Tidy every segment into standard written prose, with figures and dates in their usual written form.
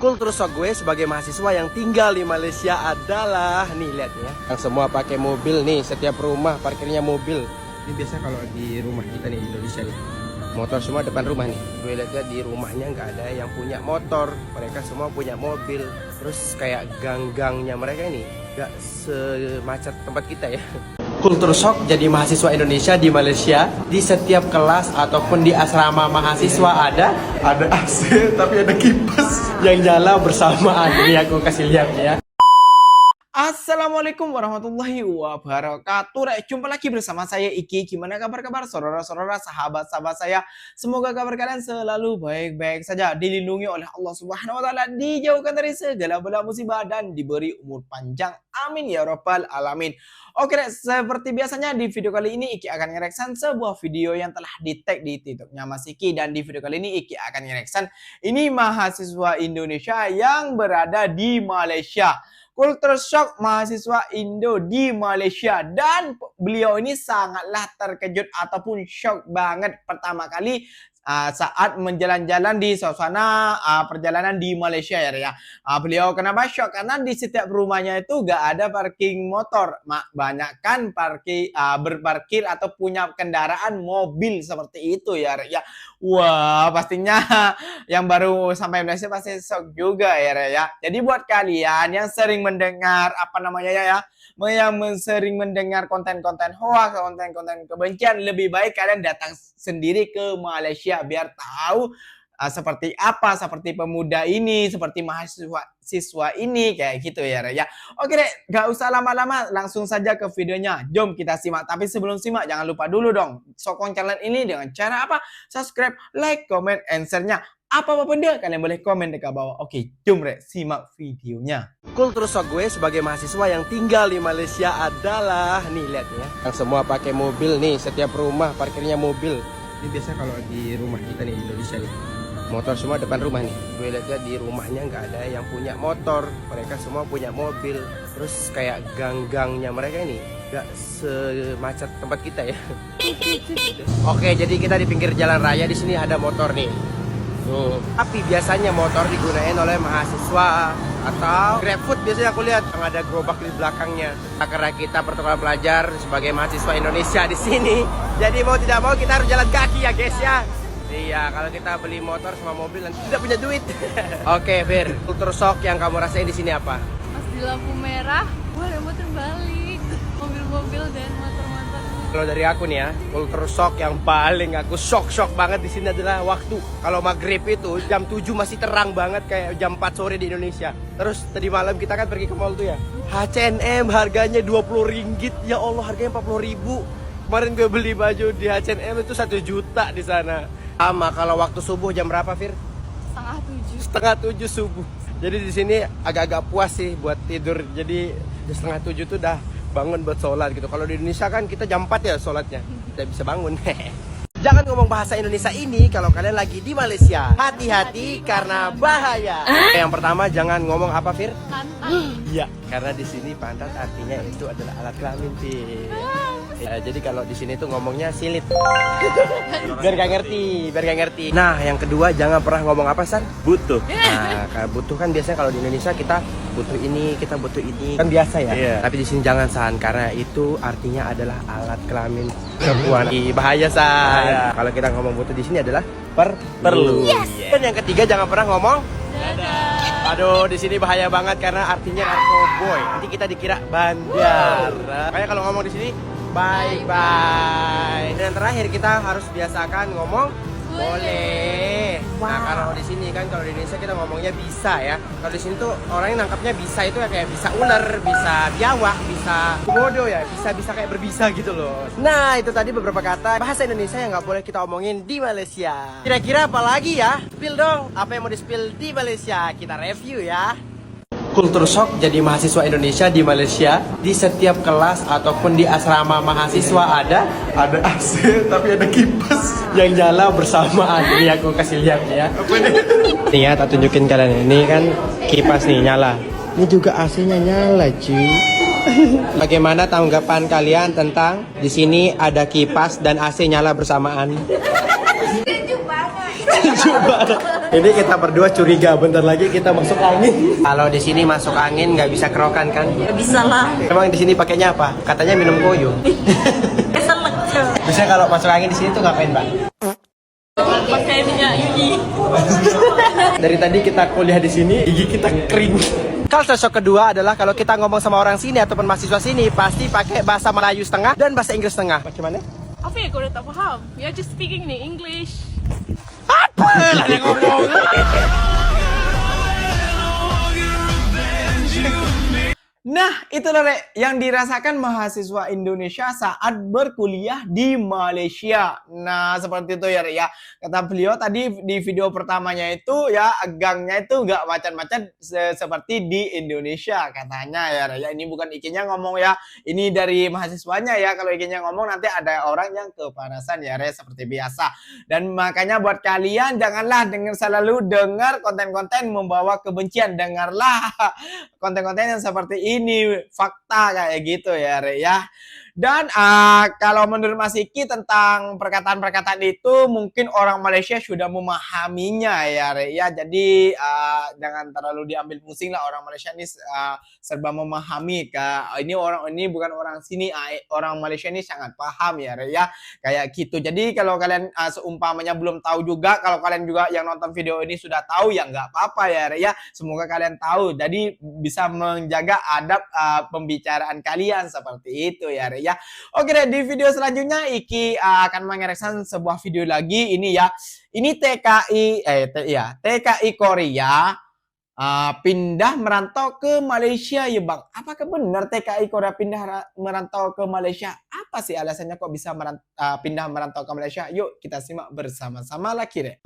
Kultur shock gue sebagai mahasiswa yang tinggal di Malaysia adalah nih, lihat ya, yang semua pakai mobil nih, setiap rumah parkirnya mobil. Ini biasa kalau di rumah kita nih di Indonesia nih, motor semua depan rumah nih. Gue lihat di rumahnya nggak ada yang punya motor, mereka semua punya mobil. Terus kayak gang-gangnya mereka ini nggak semacet tempat kita ya. Kultur shock jadi mahasiswa Indonesia di Malaysia. Di setiap kelas ataupun di asrama mahasiswa ada AC tapi ada kipas yang nyala bersamaan. Ini aku kasih lihat ya. Assalamualaikum warahmatullahi wabarakatuh. Jumpa lagi bersama saya Iki. Gimana kabar saudara-saudara, sahabat-sahabat saya? Semoga kabar kalian selalu baik-baik saja, dilindungi oleh Allah Subhanahu wa taala, dijauhkan dari segala bala musibah dan diberi umur panjang. Amin ya rabbal alamin. Oke, seperti biasanya di video kali ini Iki akan nge-reaction sebuah video yang telah di-tag di TikToknya Mas Iki, dan di video kali ini Iki akan nge-reaction ini mahasiswa Indonesia yang berada di Malaysia. Kultur shock mahasiswa Indo di Malaysia, dan beliau ini sangatlah terkejut ataupun shock banget pertama kali saat menjalan-jalan di suasana perjalanan di Malaysia ya. Beliau kenapa shock? Karena di setiap rumahnya itu gak ada parking motor, banyak kan berparkir atau punya kendaraan mobil seperti itu ya. Wah, pastinya yang baru sampai Indonesia pasti shock juga ya. Jadi buat kalian yang sering mendengar yang sering mendengar konten-konten hoax, konten-konten kebencian, lebih baik kalian datang sendiri ke Malaysia biar tahu seperti apa, seperti pemuda ini, seperti mahasiswa ini, kayak gitu ya. Oke deh, gak usah lama-lama, langsung saja ke videonya. Jom kita simak. Tapi sebelum simak, jangan lupa dulu dong sokong channel ini dengan cara apa? Subscribe, like, comment, and share-nya. Apa-apa dia, kalian boleh komen dekat bawah. Oke, jom simak videonya. Kultur shock gue sebagai mahasiswa yang tinggal di Malaysia adalah nih, lihat ya, yang semua pakai mobil nih, setiap rumah parkirnya mobil. Ini biasa kalau di rumah kita nih di Indonesia nih, motor semua depan rumah nih. Gue lihat di rumahnya nggak ada yang punya motor, mereka semua punya mobil. Terus kayak gang-gangnya mereka ini nggak semacet tempat kita ya. Oke, jadi kita di pinggir jalan raya, di sini ada motor nih. Tuh. Tapi biasanya motor digunain oleh mahasiswa atau GrabFood, biasanya aku lihat yang ada gerobak di belakangnya. Karena kita pertukaran pelajar sebagai mahasiswa Indonesia di sini, jadi mau tidak mau kita harus jalan kaki ya guys ya. Iya, kalau kita beli motor sama mobil nanti tidak punya duit. Oke, Fir, kultur shock yang kamu rasain di sini apa? Pas di lampu merah, wah ada motor balik, mobil-mobil dan motor-motor. Kalau dari aku nih ya, kultur shock yang paling aku shock banget di sini adalah waktu. Kalau maghrib itu jam 7 masih terang banget kayak jam 4 sore di Indonesia. Terus tadi malam kita kan pergi ke mall tuh ya. H&M harganya 20 ringgit. Ya Allah, harganya 40 ribu. Kemarin gue beli baju di H&M itu 1 juta di sana. Sama kalau waktu subuh jam berapa, Fir? Setengah tujuh subuh. Jadi di sini agak-agak puas sih buat tidur. Jadi setengah 7 tuh udah bangun buat sholat gitu. Kalau di Indonesia kan kita jam 4 ya sholatnya, kita bisa bangun. Jangan ngomong bahasa Indonesia ini kalau kalian lagi di Malaysia. Hati-hati karena bahaya. Yang pertama jangan ngomong apa, Fir? Pantat. Iya, karena di sini pantat artinya itu adalah alat kelamin, Fir. Jadi kalau di sini tuh ngomongnya silit. biar gak ngerti. Nah, yang kedua jangan pernah ngomong apa, San? Butuh. Nah, kalau butuh kan biasanya kalau di Indonesia kita butuh ini kan biasa ya. Yeah. Tapi di sini jangan, San, karena itu artinya adalah alat kelamin perempuan. Bahaya, San. Yeah. Kalau kita ngomong butuh di sini adalah perlu. Yes. Dan yang ketiga jangan pernah ngomong dadah. Aduh, di sini bahaya banget karena artinya narkoboy. Nanti kita dikira bandar. Kayak kalau ngomong di sini bye. Dan yang terakhir kita harus biasakan ngomong boleh. Nah, kalau di sini kan, kalau di Indonesia kita ngomongnya bisa ya. Kalau di sini tuh orangnya nangkapnya bisa itu kayak bisa ular, bisa biawak, bisa komodo ya, bisa kayak berbisa gitu loh. Nah, itu tadi beberapa kata bahasa Indonesia yang nggak boleh kita omongin di Malaysia. Kira-kira apa lagi ya? Spill dong, apa yang mau di-spill di Malaysia? Kita review ya. Kultur shock jadi mahasiswa Indonesia di Malaysia. Di setiap kelas ataupun di asrama mahasiswa ada AC tapi ada kipas yang nyala bersamaan. Ini aku kasih lihat ya. Nih ya, tak tunjukin kalian. Ini kan kipas nih nyala. Ini juga AC-nya nyala, cuy. Bagaimana tanggapan kalian tentang di sini ada kipas dan AC nyala bersamaan? Sejuk banget. Ini kita berdua curiga, bentar lagi kita masuk angin. Kalau di sini masuk angin nggak bisa kerokan kan? Gak bisa lah. Emang di sini pakainya apa? Katanya minum koyo. Keselak coy. Bisa kalau masuk angin di sini tuh ngapain, Mbak? Pakai minyak gigi. Dari tadi kita kuliah di sini, gigi kita kering. Culture shock kedua adalah kalau kita ngomong sama orang sini ataupun mahasiswa sini pasti pakai bahasa Melayu setengah dan bahasa Inggris setengah. Bagaimana? Apa ya kau udah tak paham? Ya just speaking in English. Apa lah yang ngomong? Nah, itulah Rek, yang dirasakan mahasiswa Indonesia saat berkuliah di Malaysia. Nah, seperti itu ya Rek ya. Kata beliau tadi di video pertamanya itu ya gangnya itu nggak macan-macan seperti di Indonesia katanya ya Rek ya. Ini bukan ikinya ngomong ya, ini dari mahasiswanya ya. Kalau ikinya ngomong nanti ada orang yang kepanasan ya Rek seperti biasa. Dan makanya buat kalian janganlah selalu dengar konten-konten membawa kebencian. Dengarlah konten-konten yang seperti ini, fakta kayak gitu ya Re ya. Dan kalau menurut Mas Iki tentang perkataan-perkataan itu mungkin orang Malaysia sudah memahaminya ya Re ya. Jadi jangan terlalu diambil pusing lah, orang Malaysia ini serba memahami. Ini bukan orang sini, orang Malaysia ini sangat paham ya Re ya. Kayak gitu. Jadi kalau kalian seumpamanya belum tahu juga, kalau kalian juga yang nonton video ini sudah tahu ya nggak apa-apa ya Re ya. Semoga kalian tahu. Jadi bisa menjaga adab pembicaraan kalian seperti itu ya Re ya. Oke deh, di video selanjutnya Iki akan mengereksan sebuah video lagi ini ya. Ini TKI Korea pindah merantau ke Malaysia ya Bang. Apakah benar TKI Korea pindah merantau ke Malaysia? Apa sih alasannya kok bisa pindah merantau ke Malaysia? Yuk kita simak bersama-sama lagi deh.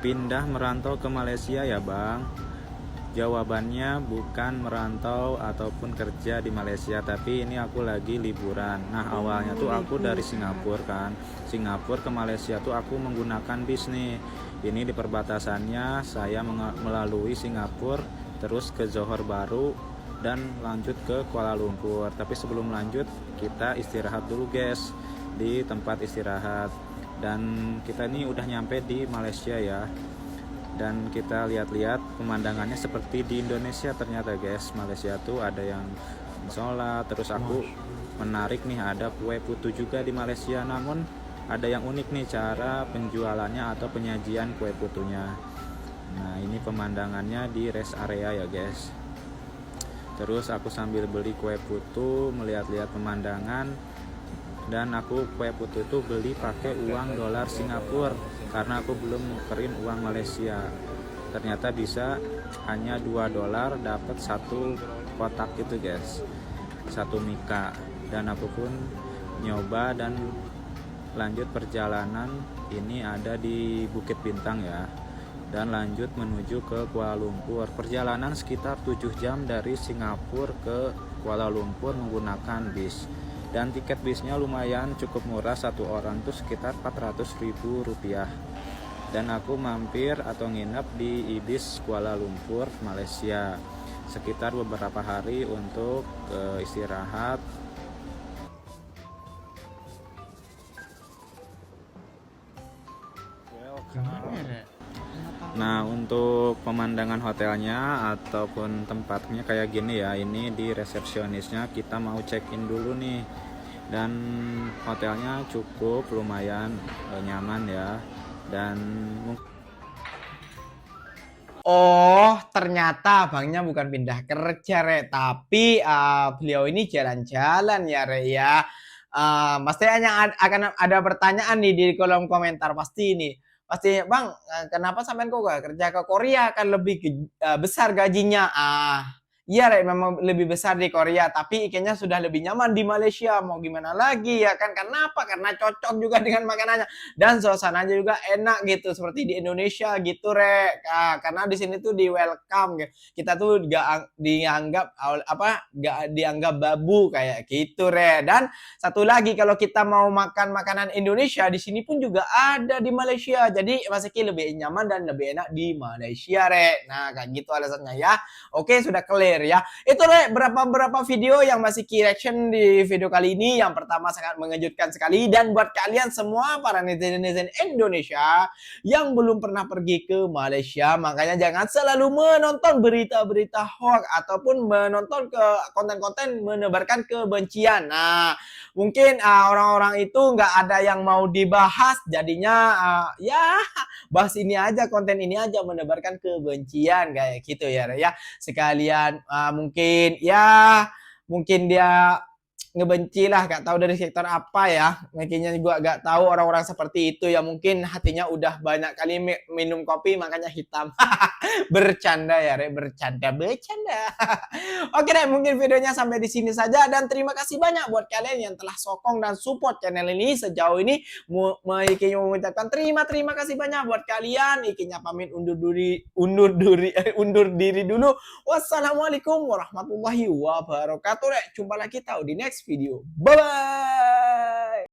Pindah merantau ke Malaysia ya Bang? Jawabannya bukan merantau ataupun kerja di Malaysia, tapi ini aku lagi liburan. Nah awalnya tuh aku dari Singapura kan, Singapura ke Malaysia tuh aku menggunakan bis nih. Ini di perbatasannya saya melalui Singapura terus ke Johor Bahru dan lanjut ke Kuala Lumpur. Tapi sebelum lanjut kita istirahat dulu guys di tempat istirahat. Dan kita ini udah nyampe di Malaysia ya. Dan kita lihat-lihat pemandangannya seperti di Indonesia ternyata guys. Malaysia tuh ada yang sholat, terus aku menarik nih ada kue putu juga di Malaysia. Namun ada yang unik nih cara penjualannya atau penyajian kue putunya. Nah ini pemandangannya di rest area ya guys. Terus aku sambil beli kue putu, melihat-lihat pemandangan. Dan aku kue putu itu beli pakai uang dolar Singapura karena aku belum nukerin uang Malaysia. Ternyata bisa hanya 2 dolar dapat satu kotak gitu guys, satu mika. Dan aku pun nyoba dan lanjut perjalanan. Ini ada di Bukit Bintang ya, dan lanjut menuju ke Kuala Lumpur. Perjalanan sekitar 7 jam dari Singapura ke Kuala Lumpur menggunakan bis. Dan tiket bisnya lumayan cukup murah, satu orang tuh sekitar 400.000 rupiah. Dan aku mampir atau nginep di Ibis Kuala Lumpur Malaysia sekitar beberapa hari untuk istirahat. Nah untuk pemandangan hotelnya ataupun tempatnya kayak gini ya. Ini di resepsionisnya, kita mau check in dulu nih. Dan hotelnya cukup lumayan nyaman ya. Dan oh ternyata abangnya bukan pindah kerja Re, tapi beliau ini jalan-jalan ya Re ya. Pasti akan ada pertanyaan nih di kolom komentar pasti ini. Pasti Bang, kenapa sampean kok gak kerja ke Korea, kan lebih besar gajinya. Iya Rek, memang lebih besar di Korea, tapi ikannya sudah lebih nyaman di Malaysia. Mau gimana lagi ya kan? Kenapa? Karena cocok juga dengan makanannya dan suasananya juga enak gitu seperti di Indonesia gitu Rek. Karena di sini tuh di welcome gitu. Kita tuh gak dianggap gak dianggap babu kayak gitu Rek. Dan satu lagi, kalau kita mau makan makanan Indonesia di sini pun juga ada di Malaysia. Jadi Mas Eki lebih nyaman dan lebih enak di Malaysia Rek. Nah kayak gitu alasannya ya. Oke, sudah clear. ya. Itu deh berapa video yang masih key reaction di video kali ini. Yang pertama sangat mengejutkan sekali, dan buat kalian semua para netizen Indonesia yang belum pernah pergi ke Malaysia, makanya jangan selalu menonton berita-berita hoax ataupun menonton ke konten-konten menebarkan kebencian. Nah, mungkin orang-orang itu nggak ada yang mau dibahas, jadinya ya bahas ini aja, konten ini aja, menebarkan kebencian kayak gitu ya. Sekalian mungkin dia ngebenci lah, gak tahu dari sektor apa ya, makanya juga gak tahu orang-orang seperti itu ya, mungkin hatinya udah banyak kali minum kopi makanya hitam. Bercanda ya, bercanda. Oke deh, mungkin videonya sampai di sini saja, dan terima kasih banyak buat kalian yang telah sokong dan support channel ini sejauh ini. Ikinya mengucapkan terima kasih banyak buat kalian. Ikinya pamit undur diri dulu. Wassalamualaikum warahmatullahi wabarakatuh. Jumpa lagi tahu di next video. Bye bye.